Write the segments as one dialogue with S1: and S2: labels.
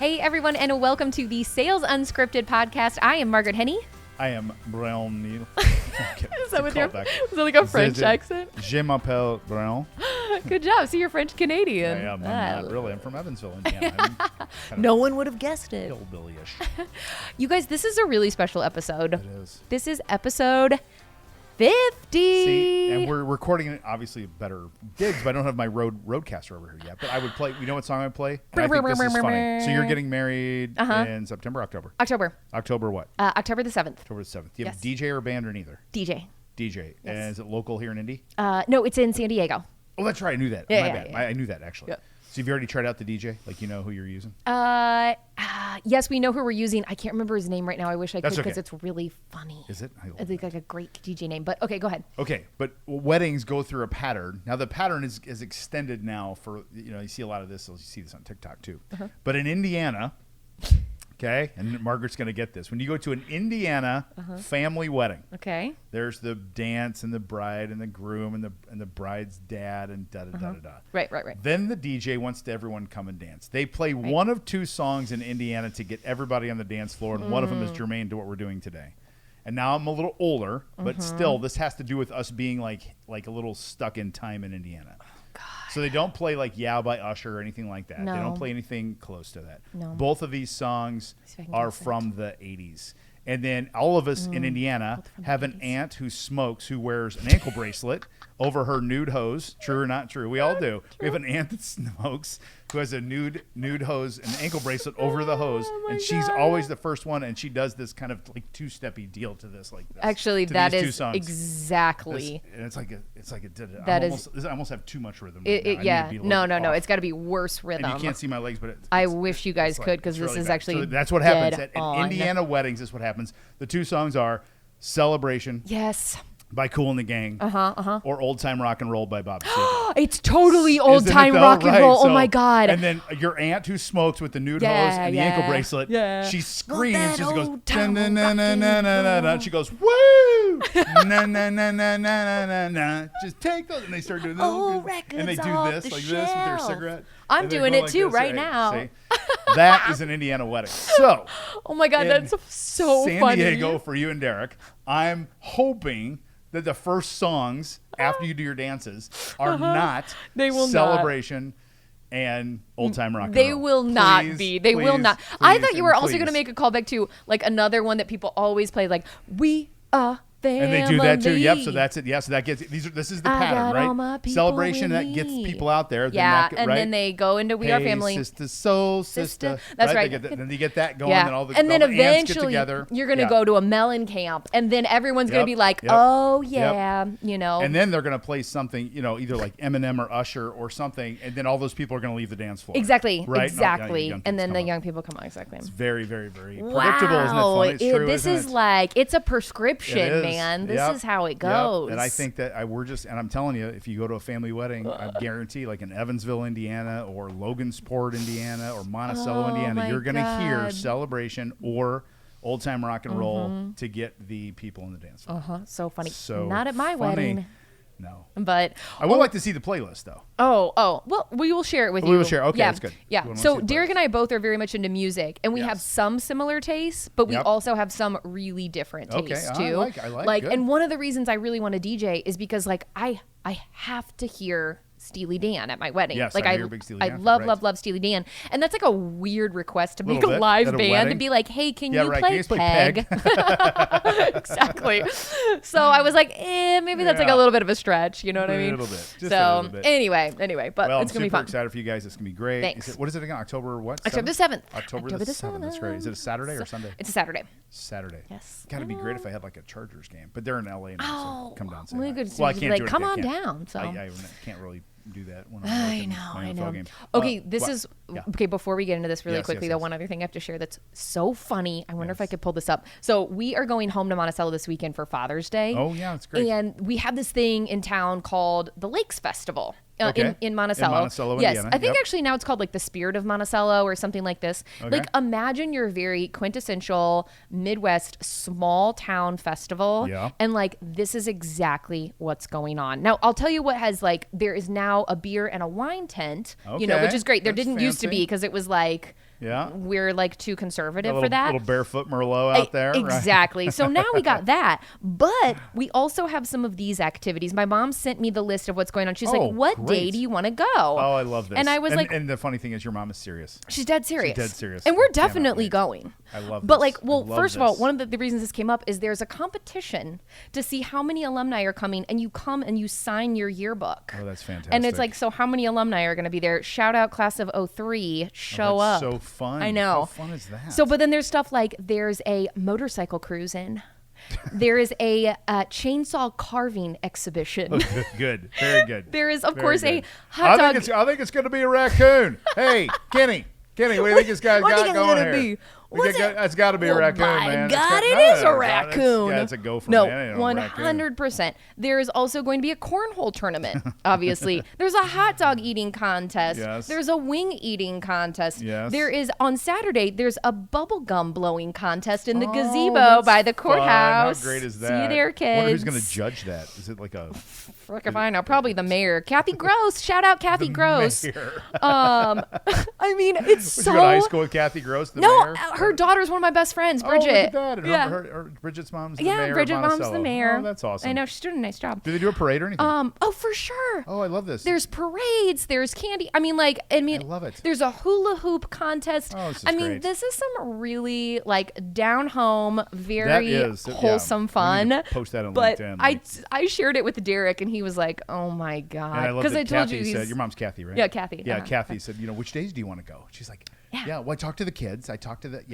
S1: Hey, everyone, and welcome to the Sales Unscripted podcast. I am Margaret Henney.
S2: I am Bryan Neal.
S1: Is that with your, was that like a French accent?
S2: Je m'appelle Bryan.
S1: Good job. See, you're French-Canadian.
S2: I am. I'm not really. I'm from Evansville, Indiana.
S1: No one would have guessed it.
S2: Hillbilly-ish.
S1: You guys, this is a really special episode.
S2: It is.
S1: This is episode 50.
S2: See, and we're recording it, obviously better gigs, but I don't have my roadcaster over here yet. But I would play, you know what song I would play? And I think this is funny. So you're getting married in September, October?
S1: October
S2: what?
S1: October the 7th.
S2: October the 7th. Do you have a DJ or a band or neither?
S1: DJ.
S2: DJ.
S1: Yes.
S2: And is it local here in Indy?
S1: No, it's in San Diego.
S2: Oh, that's right. I knew that.
S1: Yeah,
S2: My
S1: yeah,
S2: bad.
S1: yeah.
S2: I knew that, actually.
S1: Yeah.
S2: So have you already tried out the DJ? Like, you know who you're using?
S1: Yes, we know who we're using. I can't remember his name right now. I wish I could because it's really funny.
S2: Is it?
S1: I think like a great DJ name. But okay, go ahead.
S2: Okay, but weddings go through a pattern. Now the pattern is extended now for, you see a lot of this. You see this on TikTok too. But in Indiana, okay, and Margaret's going to get this. When you go to an Indiana family wedding,
S1: okay,
S2: there's the dance and the bride and the groom and the bride's dad and da da da da da.
S1: Right.
S2: Then the DJ wants everyone come and dance. They play one of two songs in Indiana to get everybody on the dance floor, and one of them is germane to what we're doing today. And now I'm a little older, but still, this has to do with us being like a little stuck in time in Indiana. So they don't play like Yeah by Usher or anything like that.
S1: No.
S2: They don't play anything close to that.
S1: No.
S2: Both of these songs are from the 80s. And then all of us in Indiana have an aunt who smokes, who wears an ankle bracelet over her nude hose. True or not true? We all do. We have an aunt that smokes who has a nude hose and ankle bracelet over the hose. And she's always the first one, and she does this kind of like two-steppy deal to this. Like this,
S1: actually, that is exactly.
S2: And it's like I almost have too much rhythm.
S1: No. It's got to be worse rhythm.
S2: And you can't see my legs, but
S1: I wish you guys could, because this
S2: really
S1: is
S2: bad.
S1: actually
S2: so that's what happens at Indiana weddings. Is what happens. The two songs are "Celebration" by Kool and the Gang, or "Old Time Rock and Roll" by Bob Seger.
S1: It's totally old time rock and roll. Oh my God!
S2: And then your aunt who smokes with the nude hose and the ankle bracelet, she screams. She goes na na na na na na na. She goes woo na na na na na na na. Just take those, and they start doing and they do this like this with their cigarette.
S1: I'm doing it too right now.
S2: See? That is an Indiana wedding. So,
S1: oh my God, that's so funny.
S2: San Diego for you and Derek. I'm hoping that the first songs after you do your dances are not Celebration and Old Time Rock and Roll.
S1: They will not be. They will not. I thought you were also going to make a callback to like another one that people always play, like "We Are Family."
S2: And they do that too. Yep. So that's it. Yeah. So that gets this is the pattern, right? Celebration that gets people out there.
S1: Yeah. Then they go into "We Are Family."
S2: Sister, soul sister.
S1: That's right.
S2: Then you get that going.
S1: Yeah.
S2: And then
S1: eventually
S2: get
S1: you're going to go to a melon camp, and then everyone's going to be like, "Oh yeah," you know.
S2: And then they're going to play something, either like Eminem or Usher or something, and then all those people are going to leave the dance floor.
S1: Exactly.
S2: Right.
S1: Exactly. And then the young people come on. Exactly.
S2: It's very, very, very predictable, isn't it? Funny? It's true.
S1: This is like it's a prescription, man. This is how it goes.
S2: And I think that and I'm telling you, if you go to a family wedding, I guarantee, like in Evansville, Indiana, or Logansport, Indiana, or Monticello, Indiana, you're going to hear Celebration or Old Time Rock and Roll to get the people in the dance floor.
S1: So funny.
S2: So
S1: not at my wedding.
S2: No.
S1: But
S2: I would like to see the playlist, though.
S1: Oh. Well, we will share it with you.
S2: We will share. Okay, that's good.
S1: Yeah. So Derek and I both are very much into music, and we have some similar tastes, but we also have some really different tastes too.
S2: I like
S1: and one of the reasons I really want to DJ is because like I have to hear Steely Dan at my wedding.
S2: Yes,
S1: like
S2: you're a big Steely Dan fan,
S1: love Steely Dan. And that's like a weird request to make a live band to be like, "Hey, can you play Peg?" Exactly. So I was like, maybe that's like a little bit of a stretch, you know what I mean?
S2: A little bit. Just
S1: so
S2: a little bit.
S1: anyway, but
S2: well,
S1: it's going to be fun.
S2: I'm super excited for you guys. It's going to be great.
S1: Thanks.
S2: What is it again? October what?
S1: October the 7th.
S2: October the 7th. That's right. Is it a Saturday or Sunday?
S1: It's a Saturday.
S2: Saturday.
S1: Yes.
S2: Got to be great if I had like a Chargers game, but they're in LA now, so come down.
S1: Well,
S2: I can't do it.
S1: Come on down. So
S2: I can't really do that when
S1: I know. Game. Okay, before we get into this really quickly, though, one other thing I have to share that's so funny. I wonder if I could pull this up. So we are going home to Monticello this weekend for Father's Day.
S2: Oh yeah, that's great.
S1: And we have this thing in town called the Lakes Festival. In Monticello.
S2: In Monticello,
S1: yes.
S2: Indiana.
S1: I think actually now it's called like the Spirit of Monticello or something like this.
S2: Okay.
S1: Like imagine your very quintessential Midwest small town festival.
S2: Yeah.
S1: And like this is exactly what's going on. Now I'll tell you what has there is now a beer and a wine tent, which is great. There didn't used to be because it was like we're like too conservative for that.
S2: Little barefoot Merlot out there.
S1: Exactly. So now we got that. But we also have some of these activities. My mom sent me the list of what's going on. She's like, what day do you want to go?
S2: Oh, I love this.
S1: And I was
S2: and the funny thing is your mom is serious.
S1: She's dead serious.
S2: She's dead serious.
S1: And we're definitely going.
S2: I love this.
S1: But like, well, first of all, one of the reasons this came up is there's a competition to see how many alumni are coming, and you come and you sign your yearbook.
S2: Oh, that's fantastic.
S1: And it's like, so how many alumni are going to be there? Shout out class of 03, show up.
S2: So fun.
S1: I know.
S2: How fun is that?
S1: So, but then there's stuff like there's a motorcycle cruising. There is a chainsaw carving exhibition.
S2: Oh, good. Very good.
S1: There is, of course, a hot dog.
S2: I think it's going to be a raccoon. Hey, Kenny, what do you think this guy's got going here? It's got to be a raccoon, man.
S1: Oh my God, it is a raccoon.
S2: It's a gopher.
S1: No,
S2: man.
S1: 100%. There is also going to be a cornhole tournament, obviously. There's a hot dog eating contest.
S2: Yes.
S1: There's a wing eating contest.
S2: Yes.
S1: There is, on Saturday, there's a bubble gum blowing contest in the gazebo by the courthouse.
S2: How great is that?
S1: See you there, kids.
S2: I wonder who's going to judge that. Is it like a...
S1: Frick if I know. Probably the mayor. Kathy Gross. Shout out Kathy Gross.
S2: Mayor.
S1: I mean, it's so...
S2: Did you go to high school with Kathy Gross, the mayor?
S1: Her daughter's one of my best friends, Bridget.
S2: Oh, look at that. And her Bridget's mom's the mayor.
S1: Bridget mom's the mayor.
S2: Oh, that's awesome.
S1: I know. She's doing a nice job.
S2: Do they do a parade or anything?
S1: Oh, for sure.
S2: Oh, I love this.
S1: There's parades. There's candy. I
S2: love it.
S1: There's a hula hoop contest.
S2: Oh, this is great.
S1: This is some really like down home, very wholesome fun.
S2: We need to post that on
S1: but
S2: LinkedIn.
S1: I shared it with Derek, and he was like, "Oh my God!"
S2: And I love that Kathy said, "Your mom's Kathy, right?"
S1: Yeah, Kathy.
S2: Yeah, Kathy said, "Which days do you want to go?" She's like, "Yeah, well, I talked to the kids. I talked to the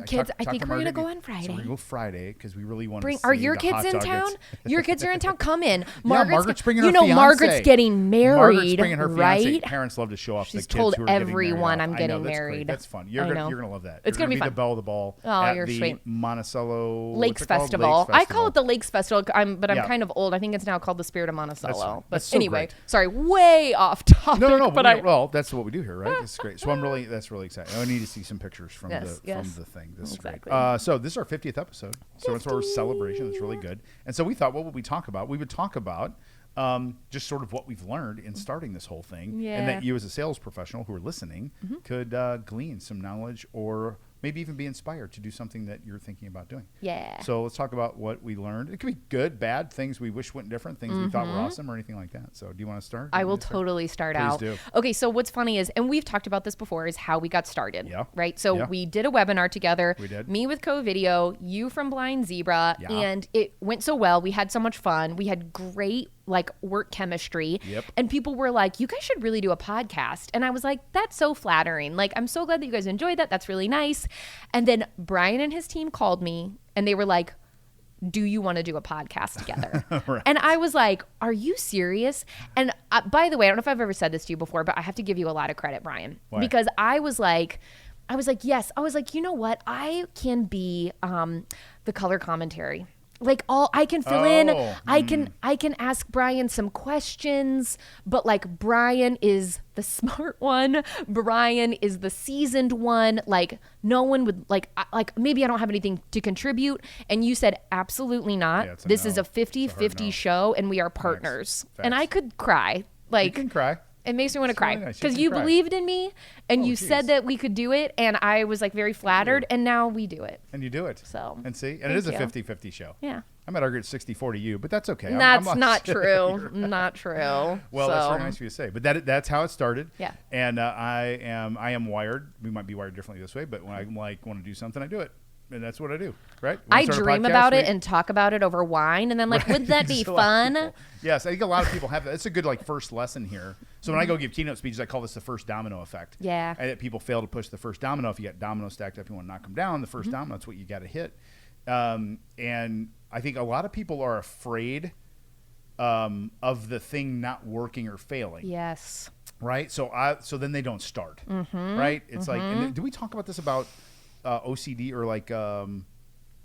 S1: kids, I think we're gonna go on Friday.
S2: So we're gonna go Friday because we really want
S1: to
S2: see
S1: Are your
S2: the
S1: kids
S2: hot
S1: in
S2: dog
S1: town? Your kids are in town. Come in.
S2: Margaret's bringing her fiance.
S1: Margaret's getting married.
S2: Margaret's bringing her fiance.
S1: Right?
S2: Parents love to show off.
S1: She's
S2: the kids
S1: told
S2: who are
S1: everyone
S2: getting
S1: I'm getting
S2: that's
S1: married.
S2: Great. That's fun. You're gonna love that.
S1: It's gonna be fun.
S2: The belle of the ball
S1: at
S2: the
S1: sweet.
S2: Monticello
S1: Lakes Festival. I call it the Lakes Festival. I'm kind of old. I think it's now called the Spirit of Monticello. But anyway, sorry, way off topic.
S2: No. Well, that's what we do here, right? That's great. So that's really exciting. I need to see some pictures from the thing. This is great. So this is our 50th episode. So it's our celebration. It's really good. And so we thought, what would we talk about? We would talk about just sort of what we've learned in starting this whole thing, and that you as a sales professional who are listening could glean some knowledge or maybe even be inspired to do something that you're thinking about doing.
S1: Yeah.
S2: So let's talk about what we learned. It could be good, bad, things we wish went different, things we thought were awesome, or anything like that. So do you want to start?
S1: I will totally start out.
S2: Please do.
S1: Okay, so what's funny is, and we've talked about this before, is how we got started.
S2: Yeah.
S1: Right? So we did a webinar together.
S2: We did.
S1: Me with Co-Video, you from Blind Zebra, and it went so well. We had so much fun. We had great work chemistry.
S2: Yep.
S1: And people were like, you guys should really do a podcast. And I was like, that's so flattering. Like, I'm so glad that you guys enjoyed that. That's really nice. And then Bryan and his team called me and they were like, do you want to do a podcast together?
S2: Right.
S1: And I was like, are you serious? And by the way, I don't know if I've ever said this to you before, but I have to give you a lot of credit, Bryan.
S2: Why?
S1: Because I was like, yes. I was like, you know what? I can be the color commentary. Like I can fill in. I can ask Bryan some questions, but like Bryan is the smart one. Bryan is the seasoned one. Like no one would like maybe I don't have anything to contribute. And you said absolutely not.
S2: Yeah,
S1: this is a 50-50 show, and we are partners. Facts. And I could cry. Like
S2: you can cry.
S1: It makes me want to cry because
S2: really
S1: you believed in me and you said that we could do it, and I was like very flattered, and now we do it.
S2: And you do it.
S1: So
S2: and see, and it is a 50-50 show.
S1: Yeah.
S2: I might argue it's 60-40 you, but that's okay.
S1: That's not true. Not true.
S2: Well, that's very nice of you to say. But that's how it started.
S1: Yeah.
S2: And I am wired. We might be wired differently this way, but when I want to do something, I do it. And that's what I do, right?
S1: I dream about it and talk about it over wine, and then wouldn't that be fun?
S2: Yes, I think a lot of people have that. It's a good first lesson here. So when I go give keynote speeches, I call this the first domino effect.
S1: Yeah.
S2: And that people fail to push the first domino. If you got dominoes stacked up, you want to knock them down. The first domino, that's what you got to hit. And I think a lot of people are afraid of the thing not working or failing.
S1: Yes.
S2: Right. So then they don't start. Right. It's like, and do we talk about this about OCD or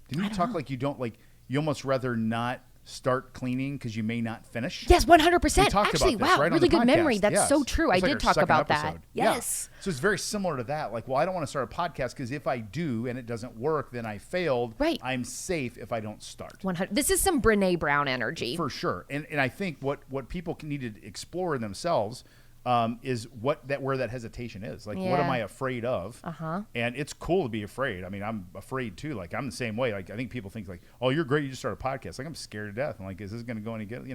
S2: didn't you talk like you don't you almost rather not start cleaning because you may not finish?
S1: Yes, 100%.
S2: Actually,
S1: wow,
S2: right,
S1: really good
S2: podcast.
S1: memory. That's so true. I did talk about
S2: episode.
S1: that. Yes.
S2: Yeah. So it's very similar to that. I don't want to start a podcast because if I do and it doesn't work, then I failed.
S1: Right.
S2: I'm safe if I don't start.
S1: 100. This is some Brene Brown energy.
S2: For sure. And I think what people need to explore in themselves is where that hesitation is. Like, what am I afraid of? And it's cool to be afraid. I mean, I'm afraid too. Like, I'm the same way. Like, I think people think like, oh, you're great, you just started a podcast. Like, I'm scared to death. I'm like, is this going to go any good?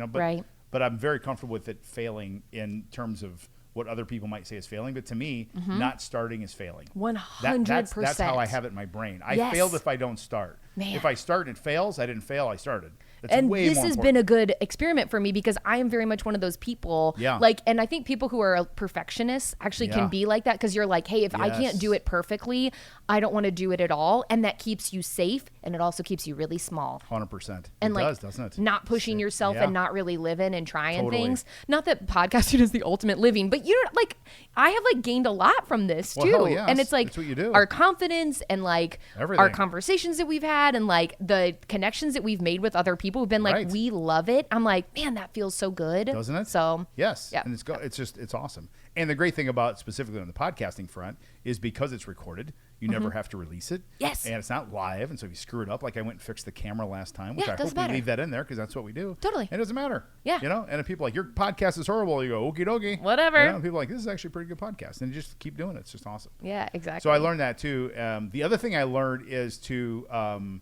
S2: But I'm very comfortable with it failing in terms of what other people might say is failing. But to me, not starting is failing.
S1: 100%.
S2: That's how I have it in my brain. I failed if I don't start.
S1: Man.
S2: If I start and it fails, I didn't fail, I started. That's
S1: and
S2: way
S1: this
S2: more
S1: has
S2: important.
S1: been a good experiment for me because I am very much one of those people.
S2: Yeah.
S1: Like, and I think people who are perfectionists actually can be like that because you're like, hey, if I can't do it perfectly, I don't want to do it at all. And that keeps you safe. And it also keeps you really small.
S2: 100%.
S1: And
S2: it does, doesn't it?
S1: Not pushing yourself and not really living and trying things. Not that podcasting is the ultimate living, but you know, like, I have like gained a lot from this too.
S2: Hell yes.
S1: And it's like
S2: That's what you do.
S1: our confidence and like
S2: everything.
S1: Our conversations that we've had and like the connections that we've made with other people who've been like, we love it. I'm like, man, that feels so good.
S2: Doesn't it?
S1: So
S2: yes. And it's awesome. And the great thing about specifically on the podcasting front is because it's recorded, you never have to release it.
S1: Yes.
S2: And it's not live. And so if you screw it up, like I went and fixed the camera last time, which I hope
S1: matter.
S2: we leave that in there because that's what we do.
S1: Totally.
S2: And it doesn't matter.
S1: Yeah.
S2: You know, and if people are like, your podcast is horrible, you go, okie dokie.
S1: Whatever.
S2: You know, and people are like, this is actually a pretty good podcast. And you just keep doing it. It's just awesome.
S1: Yeah, exactly.
S2: So I learned that too. The other thing I learned is from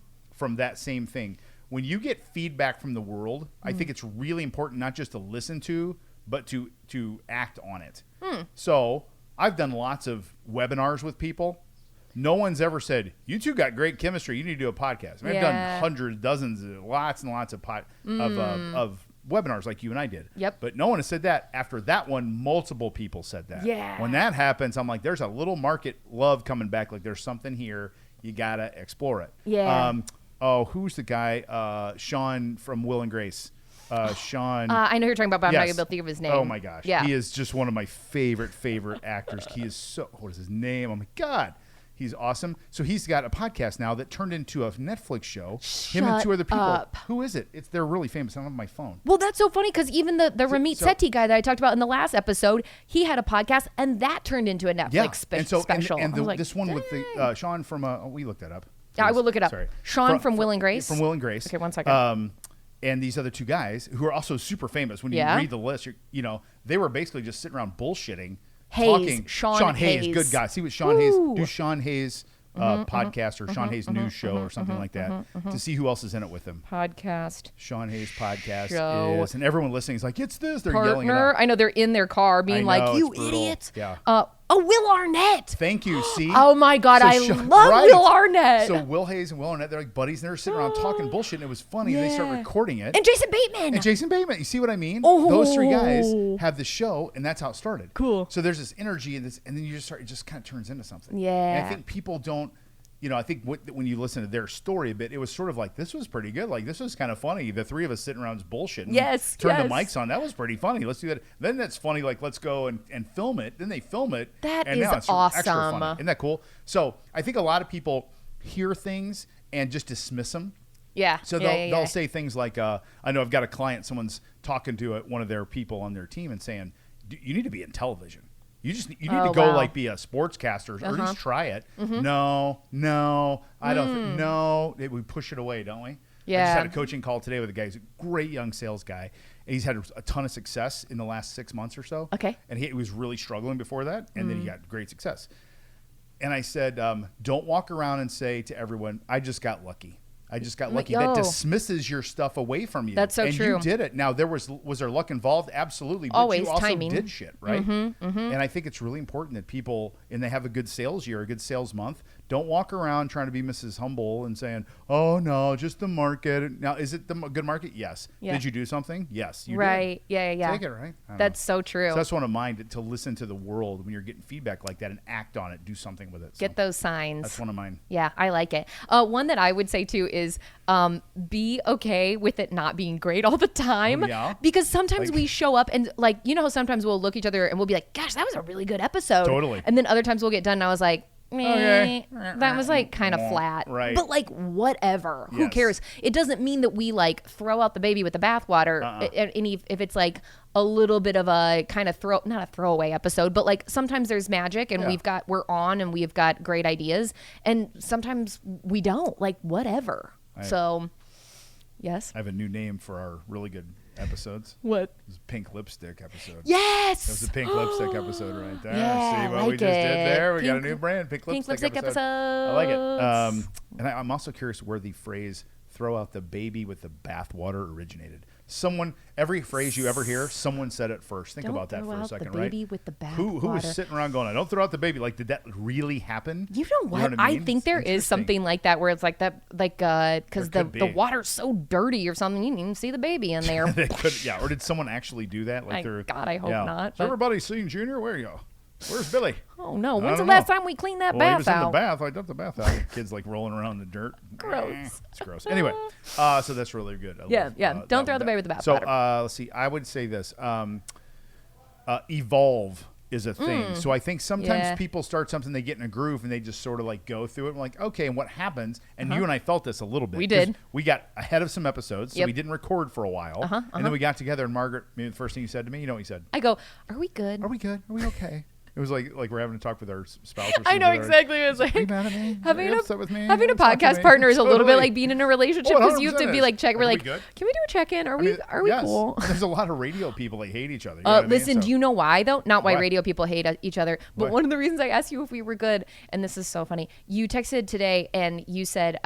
S2: that same thing, when you get feedback from the world, I think it's really important not just to listen to, but to act on it. So I've done lots of webinars with people. No one's ever said, you two got great chemistry, you need to do a podcast. I mean, I've done hundreds, dozens, lots and lots of webinars like you and I did.
S1: Yep.
S2: But no one has said that. After that one, multiple people said that.
S1: Yeah.
S2: When that happens, I'm like, there's a little market love coming back. Like, there's something here. You got to explore it.
S1: Yeah.
S2: Who's the guy? Sean from Will and Grace. Sean.
S1: I know who you're talking about, but I'm not going to be able to think of his name.
S2: Oh, my gosh.
S1: Yeah.
S2: He is just one of my favorite actors. He is so, what is his name? Oh, my God. He's awesome. So he's got a podcast now that turned into a Netflix show. Him and two other people.
S1: Up.
S2: Who is it? They're really famous. I don't have my phone.
S1: Well, that's so funny because even the Ramit Sethi guy that I talked about in the last episode, he had a podcast and that turned into a Netflix special.
S2: And this one with the Sean from we looked that up.
S1: Yeah, I will look it up.
S2: Sorry.
S1: Sean from Will and Grace.
S2: From Will and Grace.
S1: Okay, 1 second.
S2: And these other two guys who are also super famous. When you read the list, they were basically just sitting around bullshitting, talking. Sean Hayes, good guy. See what Sean Hayes do. Sean Hayes podcast or Sean Hayes news show or something like that to see who else is in it with him.
S1: Podcast.
S2: Sean Hayes podcast
S1: show.
S2: is, and everyone listening is like, it's this. They're
S1: Partner.
S2: yelling it out.
S1: I know they're in their car being like, you idiots.
S2: Yeah.
S1: Will Arnett.
S2: Thank you. See?
S1: Oh my God, I love Will Arnett.
S2: So Will Hayes and Will Arnett, they're like buddies, and they're sitting around talking bullshit, and it was funny, and they start recording it.
S1: And Jason Bateman.
S2: You see what I mean?
S1: Oh.
S2: Those three guys have the show, and that's how it started.
S1: Cool.
S2: So there's this energy, and then you just start. It just kind of turns into something.
S1: Yeah.
S2: And I think people don't. I think when you listen to their story a bit, it was sort of like, this was pretty good. Like, this was kind of funny. The three of us sitting around bullshitting.
S1: Yes.
S2: Turn the mics on. That was pretty funny. Let's do that. Then that's funny. Like, let's go and film it. Then they film it.
S1: That
S2: and
S1: is
S2: now it's
S1: awesome.
S2: Extra funny. Isn't that cool? So I think a lot of people hear things and just dismiss them.
S1: Yeah.
S2: So they'll say things like, I know I've got a client, someone's talking to one of their people on their team and saying, you need to be in television. You need to go like be a sportscaster or at least try it. No, I don't think, no. We push it away, don't we?
S1: Yeah.
S2: I just had a coaching call today with a guy who's a great young sales guy. And he's had a ton of success in the last 6 months or so. Okay. And he was really struggling before that. And then he got great success. And I said, don't walk around and say to everyone, I just got lucky. That dismisses your stuff away from you.
S1: That's so true.
S2: And you did it. Now, was there luck involved? Absolutely. But
S1: always
S2: you also
S1: timing.
S2: did shit, right? And I think it's really important that people, and they have a good sales year, a good sales month, don't walk around trying to be Mrs. Humble and saying, oh, no, just the market. Now, is it the good market? Yes. Yeah. Did you do something? Yes, you did. Yeah. Take it, right?
S1: That's so true.
S2: So that's one of mine, to listen to the world when you're getting feedback like that and act on it, do something with it.
S1: Get those signs.
S2: That's one of mine.
S1: Yeah, I like it. One that I would say, too, is be okay with it not being great all the time.
S2: Yeah.
S1: Because sometimes we show up and how sometimes we'll look at each other and we'll be like, gosh, that was a really good episode.
S2: Totally.
S1: And then other times we'll get done and I was like, okay. That was like kind of flat.
S2: Right.
S1: But like whatever. Who cares? It doesn't mean that we like throw out the baby with the bathwater. And if it's like a little bit of a kind of not a throwaway episode, but like sometimes there's magic and we're on and we've got great ideas. And sometimes we don't. Like whatever. So yes.
S2: I have a new name for our really good episodes.
S1: What?
S2: It was a pink lipstick episode.
S1: Yes.
S2: That was a pink lipstick episode right there.
S1: Yeah,
S2: See what we just did there? We got a new brand, pink lipstick
S1: episode.
S2: I like it. And I'm also curious where the phrase "throw out the baby with the bathwater" originated. Every phrase you ever hear, someone said it first. Think about that for a second, right?
S1: Baby with the bathwater.
S2: Who was sitting around going, "Don't throw out the baby"? Like, did that really happen?
S1: You know what? I think there is something like that where it's like that, like because the water's so dirty or something, you didn't even see the baby in there.
S2: Or did someone actually do that? Like,
S1: God, I hope not.
S2: So everybody seen Junior? Where you go? Where's Billy?
S1: Oh no! When's the last time we cleaned that bath out?
S2: He was in the bath. I dumped the bath out. Kids like rolling around in the dirt.
S1: Gross.
S2: It's gross. Anyway, so that's really good.
S1: Don't throw the baby with the bath.
S2: So let's see. I would say this. Evolve is a thing. So I think sometimes people start something, they get in a groove, and they just sort of like go through it. And like, okay, and what happens? And you and I felt this a little bit.
S1: We did.
S2: We got ahead of some episodes, so we didn't record for a while, and then we got together. And Margaret, maybe the first thing you said to me, you know what you said?
S1: I go, "Are we good?
S2: Are we good? Are we okay?" It was like we're having a talk with our spouse. Or
S1: I know exactly. It was like,
S2: are you mad at me?
S1: Having a podcast partner is a little bit like being in a relationship because you have to be like check. We're like, can we do a check-in? Are we cool?
S2: There's a lot of radio people that hate each other.
S1: Listen, do you know why though? Not why radio people hate each other, but one of the reasons I asked you if we were good, and this is so funny. You texted today and you said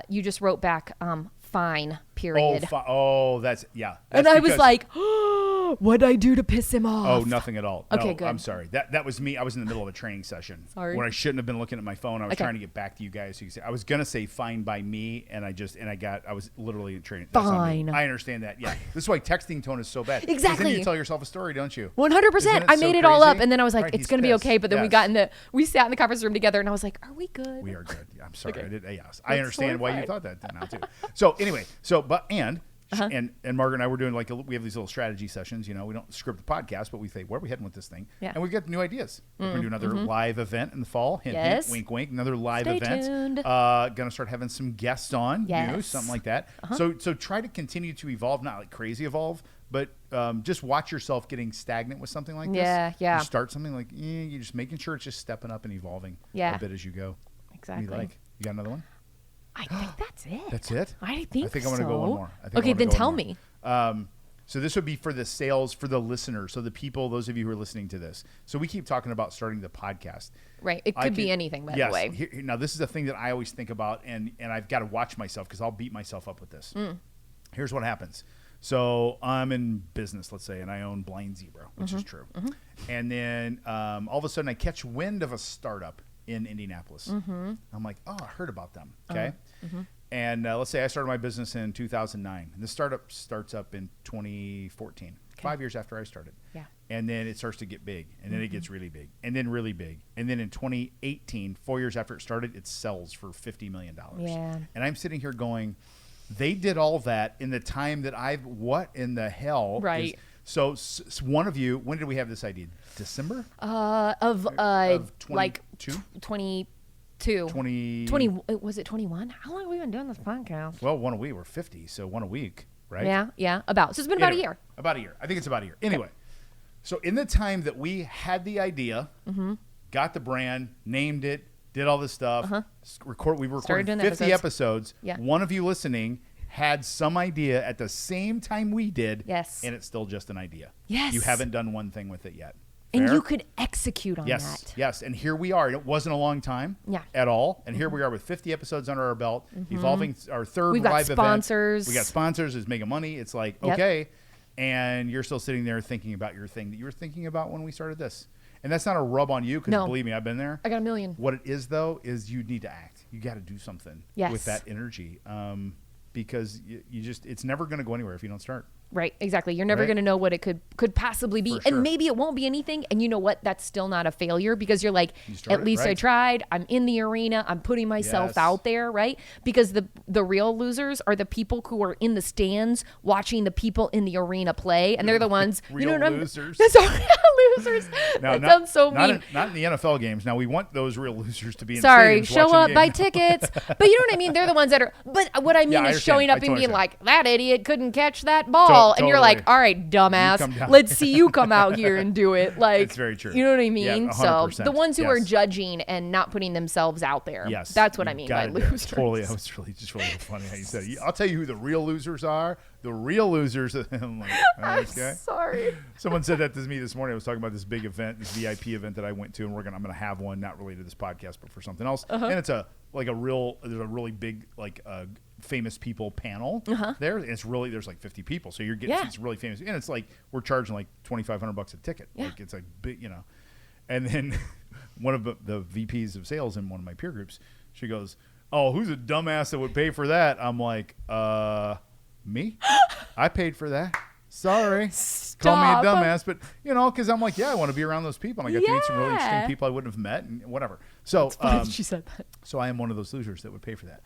S1: you just wrote back fine. Period.
S2: That's
S1: and I was like, what'd I do to piss him off?
S2: Oh, nothing at all.
S1: Okay,
S2: no,
S1: good.
S2: I'm sorry. That was me. I was in the middle of a training session.
S1: Sorry.
S2: When I shouldn't have been looking at my phone. I was trying to get back to you guys. So you say, I was gonna say fine by me, and I was literally in training.
S1: Fine.
S2: I understand that. Yeah. This is why texting tone is so bad.
S1: Exactly.
S2: Then you tell yourself a story, don't you?
S1: 100%. I made it all up, and then I was like,
S2: right,
S1: it's gonna be okay. But then we sat in the conference room together, and I was like, are we good?
S2: We are good. Yeah, I'm sorry.
S1: Okay.
S2: I understand why you thought that now too. So anyway, and Margaret and I were doing we have these little strategy sessions. You know, we don't script the podcast, but we say, where are we heading with this thing?
S1: Yeah.
S2: And we get new ideas. We're going to do another live event in the fall. Hint,
S1: Yes.
S2: hint, wink, wink. Another live
S1: Stay
S2: event.
S1: tuned.
S2: Going to start having some guests on.
S1: Yes.
S2: New, something like that. So try to continue to evolve, not like crazy evolve, but just watch yourself getting stagnant with something like this.
S1: Yeah.
S2: You start something like, you're just making sure it's just stepping up and evolving a bit as you go.
S1: Exactly.
S2: What do you like? You got another one?
S1: I think that's it.
S2: That's it?
S1: I think
S2: I'm going to go one more.
S1: Okay, then tell me.
S2: So this would be for the sales, for the listeners, so the people, those of you who are listening to this. So we keep talking about starting the podcast.
S1: Right. It could be anything, by the way.
S2: Now, this is a thing that I always think about, and I've got to watch myself because I'll beat myself up with this. Here's what happens. So I'm in business, let's say, and I own Blind Zebra, which is true. And then all of a sudden I catch wind of a startup in Indianapolis. I'm like, oh, I heard about them. Okay. And let's say I started my business in 2009. And the startup starts up in 2014, 5 years after I started.
S1: Yeah.
S2: And then it starts to get big. And then it gets really big. And then really big. And then in 2018, 4 years after it started, it sells for $50 million.
S1: Yeah.
S2: And I'm sitting here going, they did all that in the time that what in the hell?
S1: Right.
S2: So one of you, when did we have this idea? December?
S1: Of
S2: 22?
S1: 20, was it 21? How long have we been doing this podcast?
S2: Well, one a week. We're 50, so one a week, right?
S1: Yeah, about. So it's been about a year.
S2: About a year. I think it's about a year. Anyway, so in the time that we had the idea, got the brand, named it, did all this stuff, we recorded 50 episodes.
S1: Yeah.
S2: One of you listening had some idea at the same time we did.
S1: Yes.
S2: And it's still just an idea.
S1: Yes.
S2: You haven't done one thing with it yet.
S1: And you could execute on that.
S2: Yes. And here we are. It wasn't a long time at all. And here we are with 50 episodes under our belt, evolving our third live event.
S1: Sponsors.
S2: We got sponsors. It's making money. It's like, okay. And you're still sitting there thinking about your thing that you were thinking about when we started this. And that's not a rub on you because believe me, I've been there.
S1: I got a million.
S2: What it is, though, is you need to act. You got to do something with that energy because it's never going to go anywhere if you don't start.
S1: Right, exactly. You're never going to know what it could possibly be. And maybe it won't be anything. And you know what? That's still not a failure because you're like, at least I tried. I'm in the arena. I'm putting myself out there, right? Because the real losers are the people who are in the stands watching the people in the arena play. And they're the ones,
S2: real
S1: you know what
S2: losers.
S1: That's losers.
S2: Now,
S1: that sounds so mean.
S2: Not in the NFL games. Now, we want those real losers to be in
S1: Sorry,
S2: stadiums
S1: show up, buy tickets. But you know what I mean? They're the ones that are, but what I mean is showing up and being like, that idiot couldn't catch that ball. And you're like, all right, dumbass, let's see you come out here and do it. Like,
S2: it's very true.
S1: You know what I mean?
S2: Yeah,
S1: so the ones who are judging and not putting themselves out there.
S2: Yes.
S1: That's what I mean by losers.
S2: Totally. That was really funny how you said it. I'll tell you who the real losers are. the real losers. I'm like, okay.
S1: Sorry.
S2: Someone said that to me this morning. I was talking about this big event, this VIP event that I went to, and I'm gonna have one not related to this podcast, but for something else. And it's there's a really big famous people panel there. And it's really there's like 50 people, so you're getting it's really famous, and it's like we're charging like $2,500 a ticket. Like it's like big, And then one of the VPs of sales in one of my peer groups, she goes, "Oh, who's a dumbass that would pay for that?" I'm like, me? I paid for that. Sorry. Call me a dumbass, but because I'm like, I want to be around those people, and I got to meet some really interesting people I wouldn't have met, and whatever. So,
S1: she said that.
S2: So I am one of those losers that would pay for that.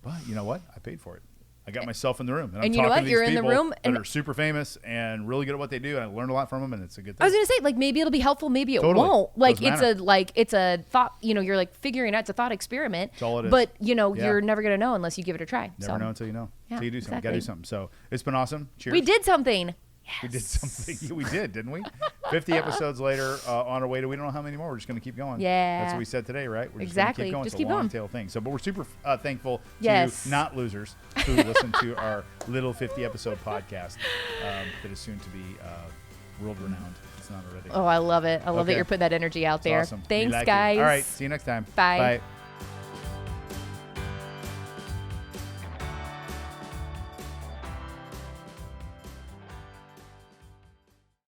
S2: But you know what? I paid for it. I got myself in the room, and I'm
S1: you know
S2: talking
S1: what?
S2: to these
S1: You're in
S2: people
S1: the room,
S2: that are super famous and really good at what they do, and I learned a lot from them, and it's a good thing.
S1: I was gonna say, like, maybe it'll be helpful, maybe it won't. Like, it's a thought. You're like figuring out. It's a thought experiment.
S2: That's all it is.
S1: But you're never gonna know unless you give it a try.
S2: Never know until you know.
S1: Yeah,
S2: until you do something. Got to do something. So it's been awesome. Cheers.
S1: We did something. Yes.
S2: We did something. We did, didn't we? 50 episodes later, on our way to we don't know how many more. We're just going to keep going.
S1: Yeah.
S2: That's what we said today, right? We're
S1: exactly.
S2: Just
S1: keep
S2: going.
S1: going.
S2: It's a long tail thing. So, but we're super thankful to not losers who listen to our little 50 episode podcast that is soon to be world renowned. It's not already.
S1: Oh, I love it. I love that you're putting that energy out there.
S2: Awesome.
S1: Thanks, guys.
S2: All right. See you next time.
S1: Bye.
S2: Bye.